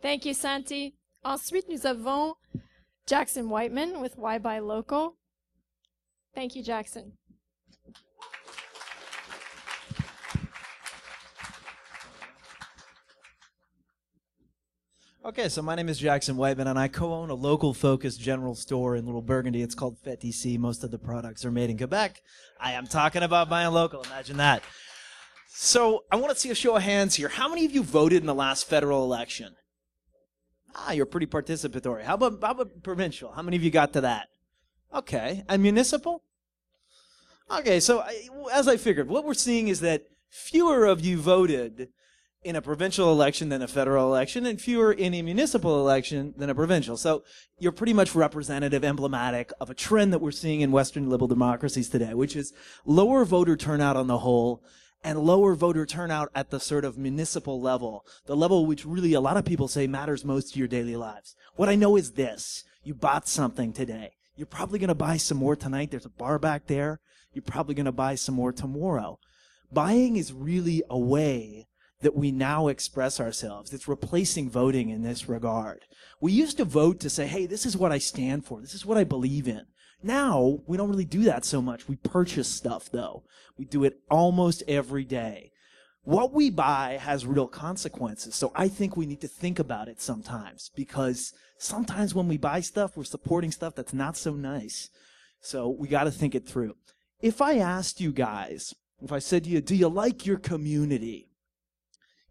Thank you, Santi. Ensuite, nous avons Jackson Wightman with Why Buy Local. Thank you, Jackson. Okay, so my name is Jackson Wightman, and I co-own a local-focused general store in Little Burgundy. It's called Fête Ici. Most of the products are made in Quebec. I am talking about buying local. Imagine that. So I want to see a show of hands here. How many of you voted in the last federal election? You're pretty participatory. How about provincial? How many of you got to that? Okay. And municipal? Okay, so as I figured, what we're seeing is that fewer of you voted in a provincial election than a federal election, and fewer in a municipal election than a provincial. So you're pretty much representative, emblematic of a trend that we're seeing in Western liberal democracies today, which is lower voter turnout on the whole, and lower voter turnout at the sort of municipal level, the level which really a lot of people say matters most to your daily lives. What I know is this: you bought something today. You're probably going to buy some more tonight. There's a bar back there. You're probably going to buy some more tomorrow. Buying is really a way that we now express ourselves. It's replacing voting in this regard. We used to vote to say, hey, this is what I stand for. This is what I believe in. Now, we don't really do that so much. We purchase stuff, though. We do it almost every day. What we buy has real consequences, so I think we need to think about it sometimes, because sometimes when we buy stuff, we're supporting stuff that's not so nice. So we got to think it through. If I asked you guys, if I said to you, do you like your community?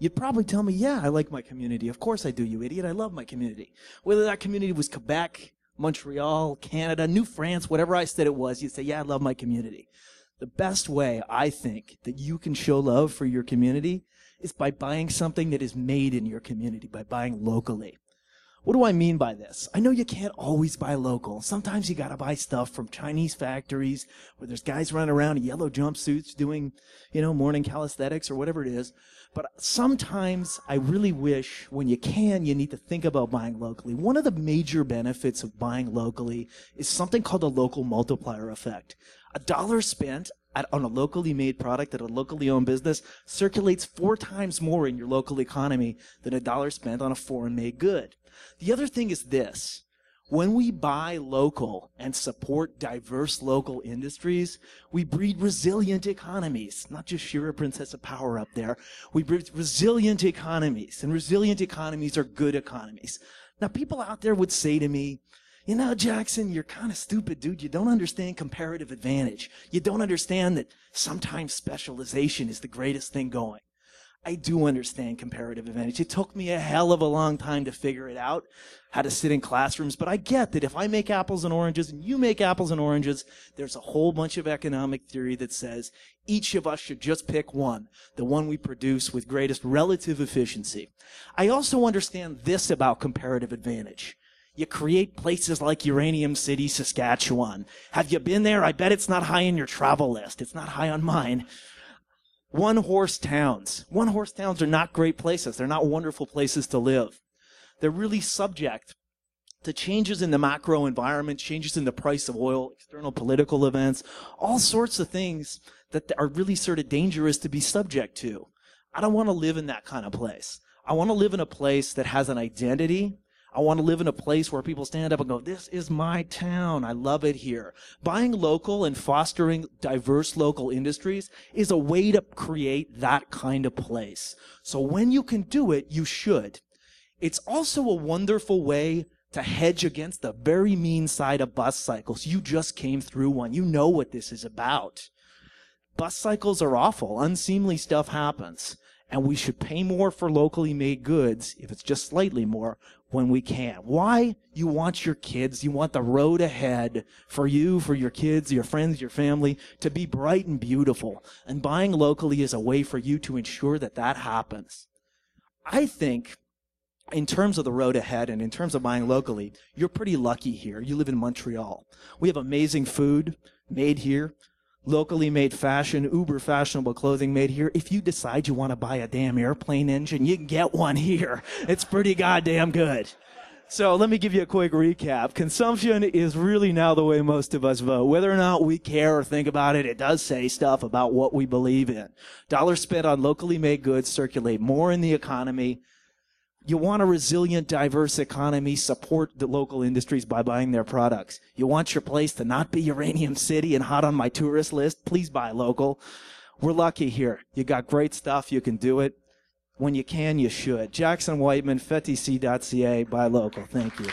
You'd probably tell me, yeah, I like my community. Of course I do, you idiot. I love my community. Whether that community was Quebec, Montreal, Canada, New France, whatever I said it was, you'd say, yeah, I love my community. The best way, I think, that you can show love for your community is by buying something that is made in your community, by buying locally. What do I mean by this? I know you can't always buy local. Sometimes you got to buy stuff from Chinese factories where there's guys running around in yellow jumpsuits doing, morning calisthenics or whatever it is. But sometimes I really wish, when you can, you need to think about buying locally. One of the major benefits of buying locally is something called the local multiplier effect. $1 spent on a locally made product at a locally owned business circulates 4 times more in your local economy than $1 spent on a foreign-made good. The other thing is this: when we buy local and support diverse local industries, we breed resilient economies. Not just Shira Princess of Power up there. We breed resilient economies, and resilient economies are good economies. Now, people out there would say to me, Jackson, you're kind of stupid, dude. You don't understand comparative advantage. You don't understand that sometimes specialization is the greatest thing going. I do understand comparative advantage. It took me a hell of a long time to figure it out, how to sit in classrooms, but I get that if I make apples and oranges and you make apples and oranges, there's a whole bunch of economic theory that says each of us should just pick one, the one we produce with greatest relative efficiency. I also understand this about comparative advantage. You create places like Uranium City, Saskatchewan. Have you been there? I bet it's not high on your travel list. It's not high on mine. One-horse towns. One-horse towns are not great places. They're not wonderful places to live. They're really subject to changes in the macro environment, changes in the price of oil, external political events, all sorts of things that are really sort of dangerous to be subject to. I don't want to live in that kind of place. I want to live in a place that has an identity. I want to live in a place where people stand up and go, this is my town. I love it here. Buying local and fostering diverse local industries is a way to create that kind of place. So when you can do it, you should. It's also a wonderful way to hedge against the very mean side of bus cycles. You just came through one. You know what this is about. Bus cycles are awful. Unseemly stuff happens. And we should pay more for locally made goods, if it's just slightly more, when we can. Why? You want your kids, you want the road ahead for you, for your kids, your friends, your family, to be bright and beautiful. And buying locally is a way for you to ensure that that happens. I think, in terms of the road ahead and in terms of buying locally, you're pretty lucky here. You live in Montreal. We have amazing food made here. Locally made fashion, uber fashionable clothing made here. If you decide you want to buy a damn airplane engine, you can get one here. It's pretty goddamn good. So let me give you a quick recap. Consumption is really now the way most of us vote. Whether or not we care or think about it, it does say stuff about what we believe in. Dollars spent on locally made goods circulate more in the economy. You want a resilient, diverse economy, support the local industries by buying their products. You want your place to not be Uranium City and hot on my tourist list? Please buy local. We're lucky here. You got great stuff. You can do it. When you can, you should. Jackson Wightman, FETTC.ca, buy local. Thank you.